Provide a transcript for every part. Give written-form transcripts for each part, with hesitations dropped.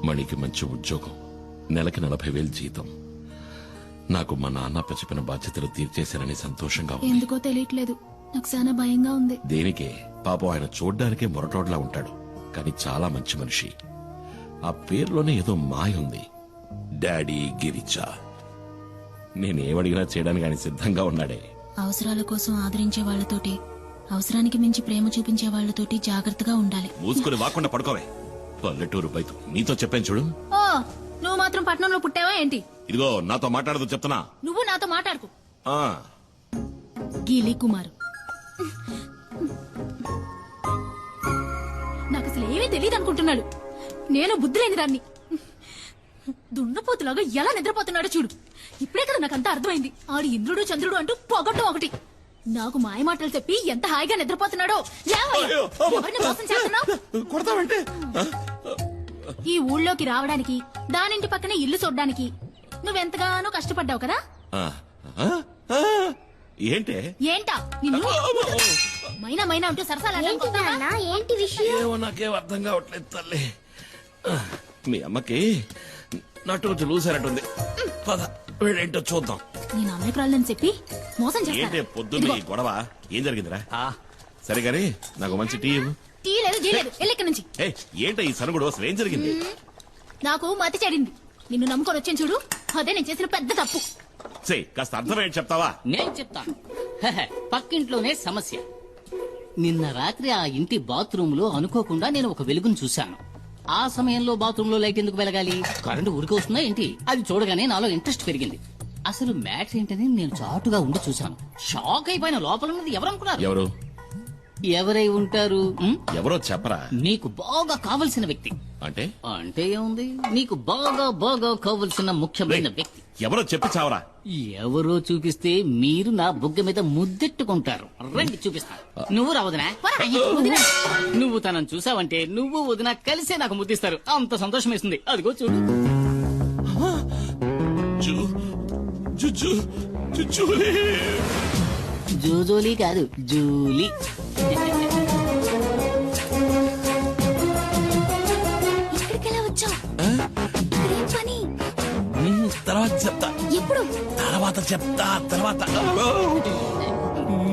మణికి మంచి ఉద్యోగం, నెలకి 40,000 జీతం. నాకు మా నాన్న చెప్పిన బాధ్యతలు తీర్చేశానని సంతోషంగా ఉంది. ఎందుకో తెలియట్లేదు, నాకు చాలా భయంగా ఉంది. దేనికే? పాపం ఆయన చూడ్డానికే మొరటోడ్లా ఉంటాడు, కానీ చాలా మంచి మనిషి. ఆ పేరులోనే ఏదో మాయ ఉంది. డాడీ గిరిజా. నేనేమడిగినా చేయడానికి ఆయన సిద్ధంగా ఉన్నాడే. అవసరాల కోసం ఆదరించే వాళ్లతోటి, అవసరానికి మించి ప్రేమ చూపించే వాళ్లతోటి జాగ్రత్తగా ఉండాలి. మూసుకుని వాకుండా పడుకోవే. పల్లెటూరు బయట నీతో చెప్పాను చూడు. ఓ, నువ్వు మాత్రం పట్నంలో పుట్టావా ఏంటి? ఇదిగో నాతో మాట్లాడదు చెప్తున్నా. నువ్వు నాతో మాట్లాడుకు. ఆ, గీలి కుమారు, నాకు అసలు ఏమీ తెలియదు అనుకుంటున్నాడు. నేను బుద్ధి లేని దాన్ని. దున్నపోతులాగా ఎలా నిద్రపోతున్నాడో చూడు. ఇప్పుడే కదా నాకంతా అర్థమైంది. ఆడు ఇంద్రుడు చంద్రుడు అంటూ పొగట్టం ఒకటి. నాకు మాయ మాటలు చెప్పి ఎంత హాయిగా నిద్రపోతున్నాడో. లేవయ్యా. ఎవరిని మోసం చేస్తున్నావ్? కొడతావంటే? ఈ ఊళ్ళోకి రావడానికి, దానింటి పక్కనే ఇల్లు చూడ్డానికి నువ్వెంతగానో కష్టపడ్డావు కదా. ఆ, ఆ, ఆ, ఏంటే? ఏంటా నిన్ను మైనా మైనా అంటూ సరసాలా? ఏంటి విషయం? ఏమో నాకేం అర్థం కావట్లేదు తల్లి. మీ అమ్మకి నటు రోజు లూసారట్టుంది. పద వీడేంటో చూద్దాం. నేను అమాయకురాలని చెప్పి మోసం ఏంటే చేస్తాను. పొద్దున్న ఈ గొడవ? ఏం జరిగిందిరా? సరే గాని నాకు మంచి టీ ఇవ్వు. టీ లేదు, జీ లేదు, ఎల్లెక్క నుంచి. ఏయ్, ఏంటో ఈ సనుగుడు? అసలు ఏం జరిగింది? నాకు మతి చెడింది. నిన్ను నమ్ముకొని వచ్చాను చూడు, అదే నేను చేసిన పెద్ద తప్పు. సే కాస్త అర్థమేంటి చెప్తావా? నేను చెప్తాను. పక్కింట్లోనే సమస్య. నిన్న రాత్రి ఆ ఇంటి బాత్రూమ్ లో అనుకోకుండా నేను ఒక వెలుగును చూశాను. ఆ సమయంలో బాత్రూమ్ లో లైట్ ఎందుకు వెలగాలి? కరెంటు ఉరికి వస్తుందా ఏంటి? అది చూడగానే నాలో ఇంట్రెస్ట్ పెరిగింది. అసలు మ్యాటర్ ఏంటని నేను చాటుగా ఉండి చూశాను. షాక్ అయిపోయిన. లోపల ఉన్నది ఎవరనుకున్నారు? ఎవరు? ఎవరై ఉంటారు? ఎవరో చెప్పరా. నీకు బాగా కావలసిన వ్యక్తి. అంటే అంటే ఏముంది, నీకు బాగా బాగా కావలసిన ముఖ్యమైన వ్యక్తి. ఎవరో చెప్పి చావరా. ఎవరో చూపిస్తే మీరు నా బుగ్గ మీద ముద్దెట్టుకుంటారు. రండి చూపిస్తాను. నువ్వు రా వదినా. నువ్వు తనను చూసావంటే నువ్వు వదినా కలిసే నాకు ముద్దిస్తారు. అంత సంతోషం వేస్తుంది. అదిగో చూడు. జూజోలీ కాదు, జూలీ. ఇక్కడికెలా వచ్చావు? ఇక్కడేం పని? తర్వాత చెప్తా. ఎప్పుడు? తర్వాత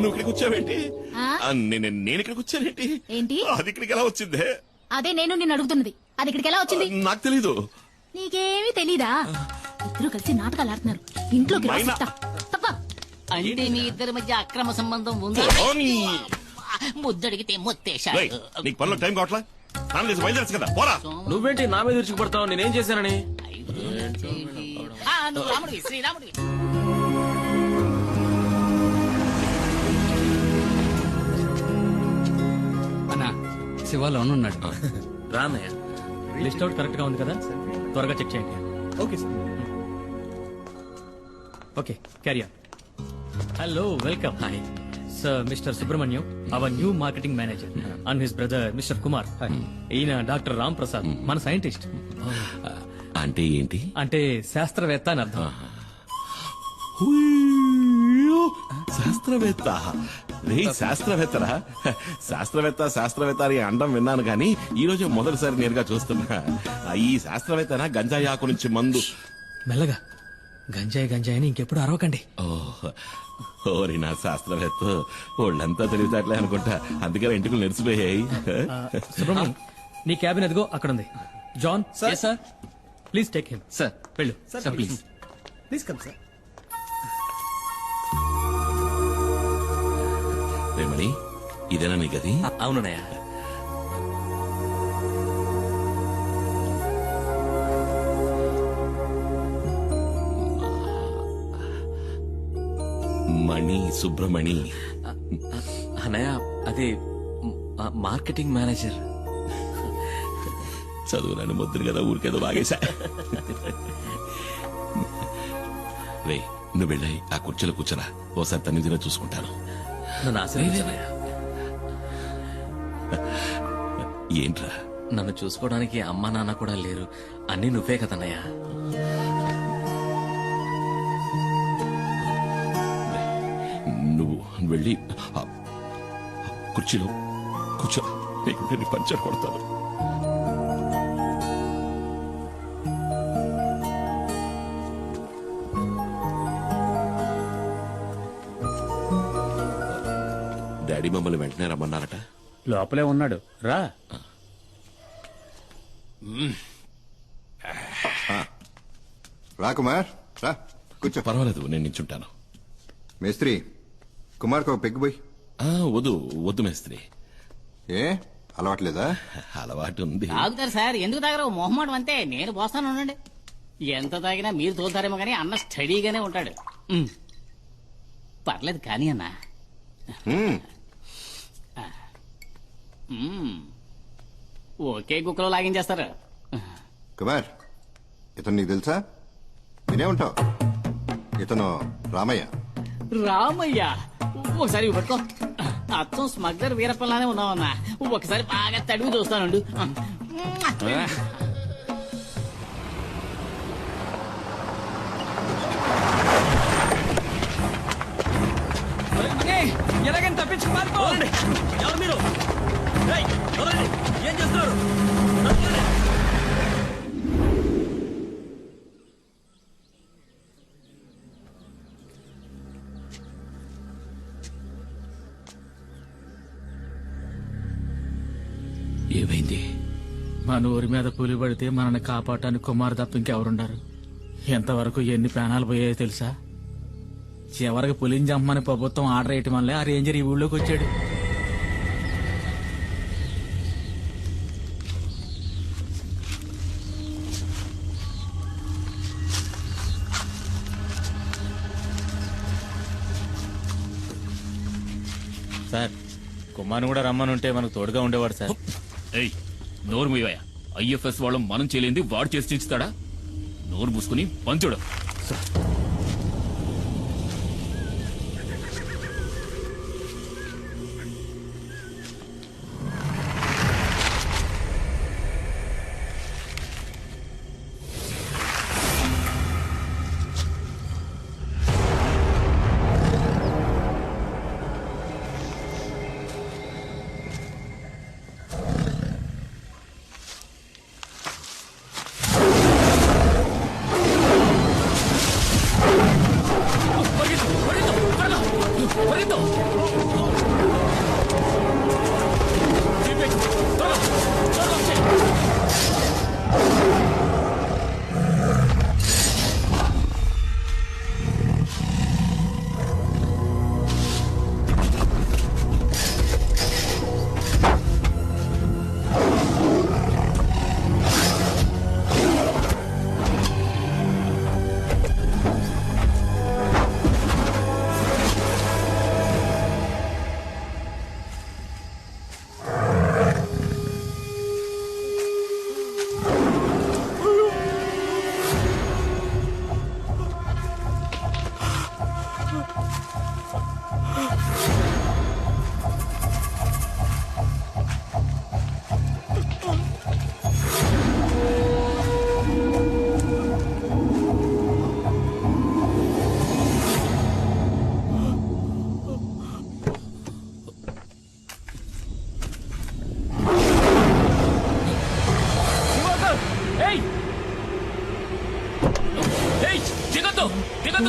నువ్వు ఇక్కడికి వచ్చావేంటి? ఆ? నేను ఇక్కడికి వచ్చానేంటి? ఏంటి? అది ఇక్కడికి ఎలా వచ్చిందే? అదే నేను నిన్ను అడుగుతున్నది. అది ఇక్కడికి ఎలా వచ్చింది? నాకు తెలీదు. నీకేమీ తెలీదా? ఇద్దరు కలిసి నాటకాలు ఆడుతున్నారు. ఇంట్లోకి రా, మైనా. చెప్తా. తప్ప. అంటే మీ ఇద్దరి మధ్య అక్రమ సంబంధం ఉంది. ముద్దడిగితే మొత్తేశాడు. రేయ్, నీకు పనిలో టైం కావట్లా? స్నానం చేసి బయలుదేరచ్చు కదా, పోరా. నువ్వేంటి నా మీద విరుచుకుపడతావు? నేనేం చేశానని? నువ్వు రాముడివి, శ్రీరాముడివి. అన్నా శివ లోన్ ఉన్నాడు. రా అన్నయ్య. లిస్ట్ అవుట్ కరెక్ట్ గా ఉంది కదా? త్వరగా చెక్ చేయండి. Okay sir. Okay, carry on. Hello, welcome. Hi sir, mister Subrahmanyam, our new marketing manager, and his brother mister Kumar. ఈయన డాక్టర్ రామ్ ప్రసాద్, మన సైంటిస్ట్. అంటే ఏంటి? అంటే శాస్త్రవేత్త అని అర్థం. శాస్త్రవేత్త? రే శాస్త్రవేత్తరా? శాస్త్రవేత్త అని అండం విన్నాను కానీ ఈ రోజు మొదటిసారి నేరుగా చూస్తున్నా. ఈ శాస్త్రవేత్తనా గంజాయి ఆకు నుంచి మందు? మెల్లగా. గంజాయి అని ఇంకెప్పుడు అరవకండి. ఓరి నా శాస్త్రవేత్త, వాళ్ళంతా తెలివితేటలే అనుకుంటా, అందుకని ఇంటికి నెరిసిపోయాయి. సుబ్రహ్మణ్యం, నీ క్యాబిన్ ఎదుగో అక్కడ ఉంది. John sir please take him. Sir వెళ్ళు. Sir please. Please come sir. Remani, ఇదేనా నీ గది? అవునన్నయ్య. మణి, సుబ్రమణి. అన్నయ్య, అది మార్కెటింగ్ మేనేజర్. చదువులని ముద్దురు కదా, ఊరికేదో బాగేశా. రే, నువ్వు వెళ్ళాయి ఆ కుర్చీలో కూర్చోరా, ఓసారి తన్నిదిగా చూసుకుంటాను. నన్ను ఆశీర్వదించన్నయ్య. ఏంట్రా? నన్ను చూసుకోవడానికి అమ్మా నాన్న కూడా లేరు. అన్నీ నువ్వే కదన్నయ్య. నువ్వు వెళ్ళి కుర్చీలో కూర్చో, నీకుంటే నీ పంచర్ కొడతాను. డాడీ మమ్మల్ని వెంటనే రమ్మన్నారట. లోపలే ఉన్నాడు, రా. రా కుమార్, రా కూర్చో. పర్వాలేదు, నేను నించుంటాను. మేస్త్రి, కుమార్కి ఒక పెగ్గు పోయి. వద్దు వద్దు మేస్త్రి. ఏ అలవాట్లేదా? అలవాటు ఉంది. తాగుతారు సార్, ఎందుకు తాగరు? మొహమాటం అంతే. నేను పోస్తాను ఉండండి. ఎంత తాగినా మీరు తోలుతారేమో కానీ అన్న స్టడీగానే ఉంటాడు. పర్లేదు కానీ అన్న. ఒకే కుక్కలో లాగించేస్తారు. కుమార్, ఇతను నీకు తెలుసా? వినే ఉంటావు. ఇతను రామయ్య. రామయ్య? ఒకసారి ఇవి పట్టుకో. అచ్చం స్మగ్లర్ వీరప్పలానే ఉన్నావన్నా. ఒకసారి బాగా తడివి చూస్తానుండు. ఎలాగైనా తప్పించుకు పారిపోండి. ఎవరు మీరు? ఏం చేస్తున్నారు? ఏమైంది? మన ఊరి మీద పులి పడితే మనల్ని కాపాడటానికి కుమార్ తప్ప ఇంకెవరుండారు? ఎంతవరకు ఎన్ని ప్రాణాలు పోయాయో తెలుసా? చివరికి పులిని చంపమని ప్రభుత్వం ఆర్డర్ వేయటం వల్లే ఆ రేంజర్ ఈ ఊళ్ళోకి వచ్చాడు. సార్, కుమార్ని కూడా రమ్మనుంటే మనకు తోడుగా ఉండేవాడు సార్. ఏయ్, నోరు మూయవయ్యా. ఐఎఫ్ఎస్ వాళ్ళు మనం చేయలేంది వాడు చేసి చించుతాడా? నోరు మూసుకుని పంచుడు.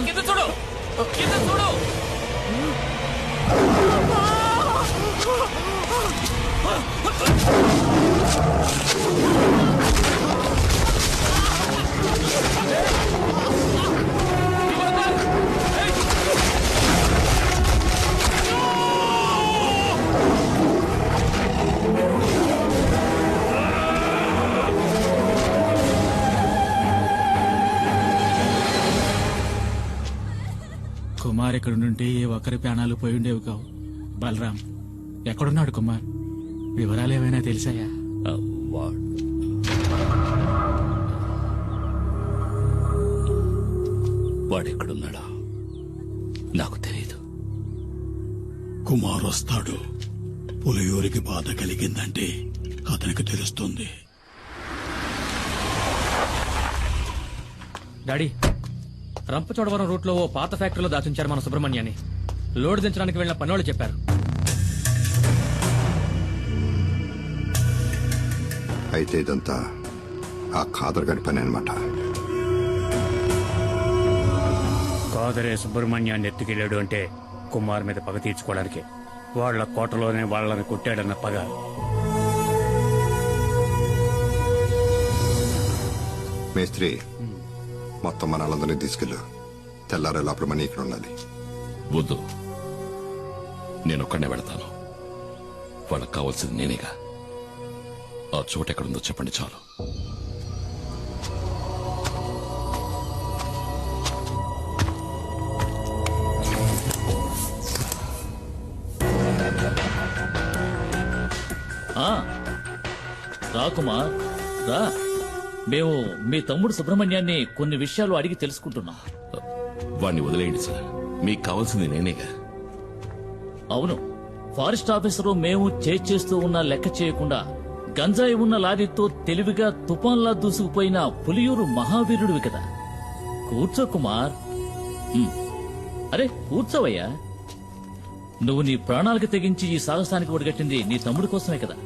కింద చూడు, కింద చూడు. కుమార్ ఇక్కడ నుండి ఏ ఒక్కరి ప్రాణాలు పోయి ఉండేవి కావు. బలరాం ఎక్కడున్నాడు? కుమార్ వివరాలు ఏమైనా తెలిసాయా? వాడెక్కడున్నాడా నాకు తెలియదు. కుమార్ వస్తాడు. పులియూరికి బాధ కలిగిందంటే అతనికి తెలుస్తుంది. డాడీ, రంపచోడవరం రూట్ లో ఓ పాత ఫ్యాక్టరీలో దాచుంచారు మన సుబ్రహ్మణ్యాన్ని. లోడ్ దించడానికి వెళ్లిన పనోళ్ళు చెప్పారు. అయితే ఇదంతా ఆ ఖాదర్ గడి పని అనమాట. కాదరే సుబ్రహ్మణ్యాన్ని ఎత్తుకెళ్ళాడు అంటే కుమార్ మీద పగ తీర్చుకోవడానికి. వాళ్ళ కోటలోనే వాళ్ళని కొట్టాడన్న పగ. మేస్త్రి, మొత్తం మన వాళ్ళందరినీ తీసుకెళ్ళు. తెల్లారే లోపల మనీ ఇక్కడ ఉండాలి. వద్దు, నేనొక్కడనే వెళతాను. వాళ్ళకి కావాల్సింది నేనేగా. ఆ చోటు ఎక్కడుందో చెప్పండి చాలు. రా కుమార్ రా. మేము మీ తమ్ముడు సుబ్రహ్మణ్యాన్ని కొన్ని విషయాలు అడిగి తెలుసుకుంటున్నాం. వాణ్ణి వదిలేయండి సార్, మీకు కావాల్సింది నేనేగా. అవును, ఫారెస్ట్ ఆఫీసరు మేము చేస్తూ ఉన్న లెక్క చేయకుండా గంజాయి ఉన్న లారీతో తెలివిగా తుఫాన్లా దూసుకుపోయిన పులియూరు మహావీరుడివి కదా. కూర్చో కుమార్. అరే కూర్చోవయ్యా. నువ్వు నీ ప్రాణాలకు తెగించి ఈ సాహసానికి ఒడిగట్టింది నీ తమ్ముడి కోసమే కదా.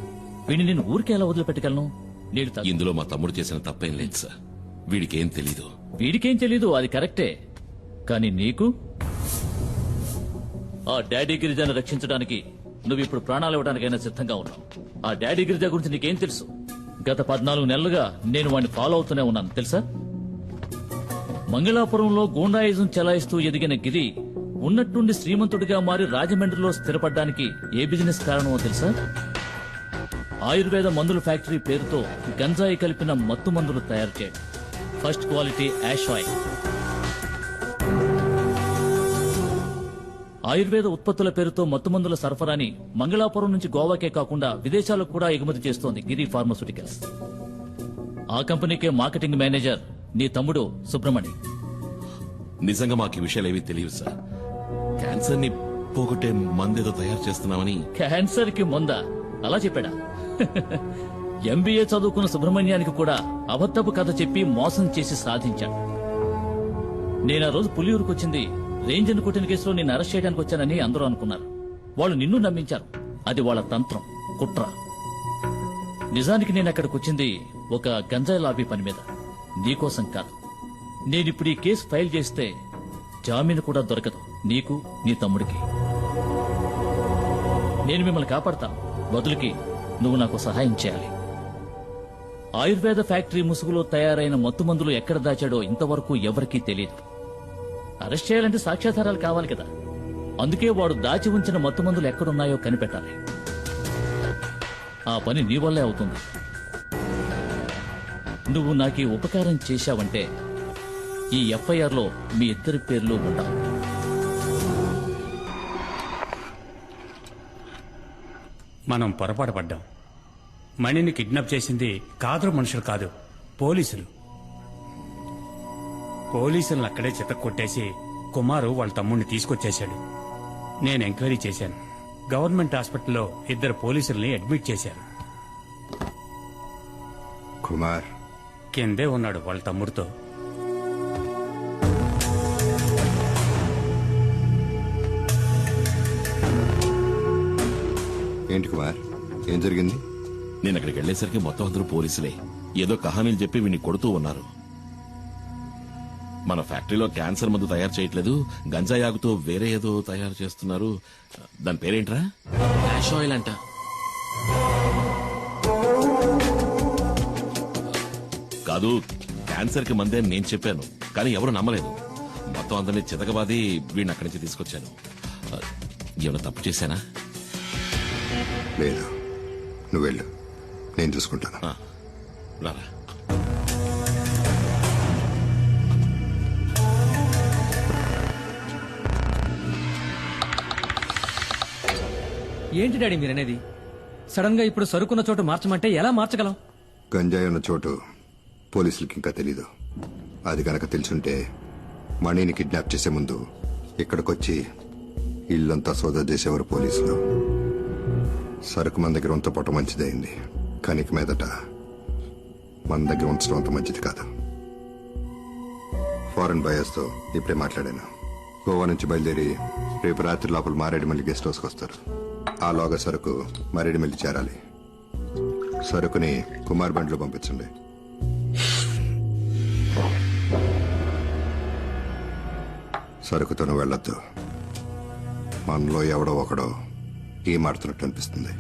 వీడిని నేను ఊరికే ఎలా వదిలిపెట్టగలను? ఇందులో మా తమ్ముడు చేసిన తప్పేం లేదు సార్. వీడికేం తెలీదు. వీడికేం తెలీదు, అది కరెక్టే. కానీ నీకు ఆ డాడీ గిరిజాను రక్షించడానికి నువ్వు ఇప్పుడు ప్రాణాలు ఇవ్వడానికైనా సిద్ధంగా ఉన్నావు. ఆ డాడీ గిరిజా గురించి నీకేం తెలుసు? గత 14 నెలలుగా నేను వాడిని ఫాలో అవుతూనే ఉన్నాను తెలుసా. మంగళాపురంలో గూండాయిజం చెలాయిస్తూ ఎదిగిన గిరి ఉన్నట్టుండి శ్రీమంతుడిగా మారి రాజమండ్రిలో స్థిరపడ్డానికి ఏ బిజినెస్ కారణమో తెలుసా? ఆయుర్వేద మందుల ఫ్యాక్టరీ పేరుతో గంజాయి కలిపిన మత్తు మందులు తయారు చేయడం. First quality hash oil. Ayurveda ఉత్పత్తుల పేరుతో మత్తుమందుల సరఫరాని మంగళాపురం నుంచి గోవాకే కాకుండా విదేశాలకు కూడా ఎగుమతి చేస్తోంది గిరి ఫార్మాస్యూటికల్స్. ఆ కంపెనీకే మార్కెటింగ్ మేనేజర్ నీ తమ్ముడు సుబ్రహ్మణ్యం. నిజంగా మాకు ఈ విషయాలు ఏవీ తెలియదు సార్. క్యాన్సర్ ని పోగొట్టే మందేదో తయారు చేస్తున్నామని. క్యాన్సర్ కి మందా? అలా చెప్పాడా? ఎంబీఏ చదువుకున్న సుబ్రహ్మణ్యానికి కూడా అబద్ధపు కథ చెప్పి మోసం చేసి సాధించాడు. నేను ఆ రోజు పులియూరుకు వచ్చింది రేంజర్ కొట్టిన కేసులో నిన్ను అరెస్ట్ చేయడానికి వచ్చానని అందరూ అనుకున్నారు. వాళ్ళు నిన్ను నమ్మించారు. అది వాళ్ళ తంత్రం, కుట్ర. నిజానికి నేను అక్కడికి వచ్చింది ఒక గంజాయి లాబీ పని మీద, నీకోసం కాదు. నేనిప్పుడు ఈ కేసు ఫైల్ చేస్తే జామీను కూడా దొరకదు నీకు, నీ తమ్ముడికి. నేను మిమ్మల్ని కాపాడతాను. బదులుకి నువ్వు నాకు సహాయం చేయాలి. ఆయుర్వేద ఫ్యాక్టరీ ముసుగులో తయారైన మత్తుమందులు ఎక్కడ దాచాడో ఇంతవరకు ఎవరికీ తెలియదు. అరెస్ట్ చేయాలంటే సాక్ష్యాధారాలు కావాలి కదా. అందుకే వాడు దాచి ఉంచిన మత్తుమందులు ఎక్కడున్నాయో కనిపెట్టాలి. ఆ పని నీ వల్లే అవుతుంది. నువ్వు నాకు ఉపకారం చేశావంటే ఈ ఎఫ్ఐఆర్లో మీ ఇద్దరి పేర్లు ఉంటావు. మనం పొరపాటు పడ్డాం. మణిని కిడ్నాప్ చేసింది కాదరు మనుషులు కాదు, పోలీసులు. పోలీసులను అక్కడే చితక్కొట్టేసి కుమారు వాళ్ళ తమ్ముడిని తీసుకొచ్చేశాడు. నేను ఎంక్వైరీ చేశాను. గవర్నమెంట్ హాస్పిటల్లో 2 పోలీసుల్ని అడ్మిట్ చేశారు. కుమార్ కిందే ఉన్నాడు వాళ్ళ తమ్ముడితో. ఏంటి కుమార్, ఏం జరిగింది? నేను అక్కడికి వెళ్లేసరికి మొత్తం అందరూ పోలీసులే. ఏదో కహానీలు చెప్పి వీడిని కొడుతూ ఉన్నారు. మన ఫ్యాక్టరీలో క్యాన్సర్ మందు తయారు చేయట్లేదు, గంజాయి ఆగుతో వేరే ఏదో తయారు చేస్తున్నారు. దాని పేరేంట్రా? యాష్ ఆయిల్ అంట. కాదు, క్యాన్సర్ కి మందే నేను చెప్పాను, కానీ ఎవరు నమ్మలేదు. మొత్తం అందరినీ చితకబాది వీడిని అక్కడి నుంచి తీసుకొచ్చాను. ఏమైనా తప్పు చేశానా? లేదు, నువ్వు వెళ్ళు, నేను చూసుకుంటాను. రారా. ఏంటి డాడీ మీరనేది? సడన్ గా ఇప్పుడు సరుకున్న చోటు మార్చమంటే ఎలా మార్చగలం? గంజాయి ఉన్న చోటు పోలీసులకి ఇంకా తెలీదు. అది కనుక తెలుసుంటే మణిని కిడ్నాప్ చేసే ముందు ఇక్కడికొచ్చి ఇల్లంతా సోదా చేసేవారు పోలీసులు. సరుకు మన దగ్గర ఉంచపోవటం మంచిదైంది, కానీ ఇక మీదట మన దగ్గర ఉంచడం అంత మంచిది కాదు. ఫారెన్ బయర్స్తో ఇప్పుడే మాట్లాడాను. గోవా నుంచి బయలుదేరి రేపు రాత్రి లోపల మారేడుమల్లి గెస్ట్ హౌస్కి వస్తారు. ఆలోగా సరుకు మారేడుమల్లి చేరాలి. సరుకుని కుమార్ బండ్లో పంపించండి. సరుకుతో వెళ్ళొద్దు. మనలో ఎవడో ఒకడో ఏం ఆడుతున్నట్టు అనిపిస్తుంది.